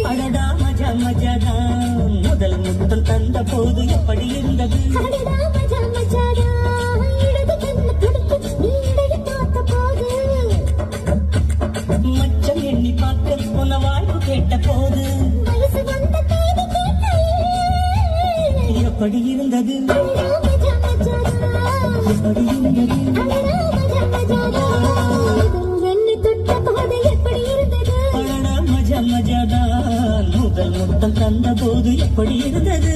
அடடா மஜா மஜாதான் முதல் முத்தம் தந்த போது எப்படி இருந்தது மச்சம் எண்ணி பார்க்க உன வாழ்வு கேட்ட போது எப்படி இருந்தது எப்படி இருந்தது அடடா மஜா மஜாதான் முதல் முத்தம் தந்த போது எப்படி இருந்தது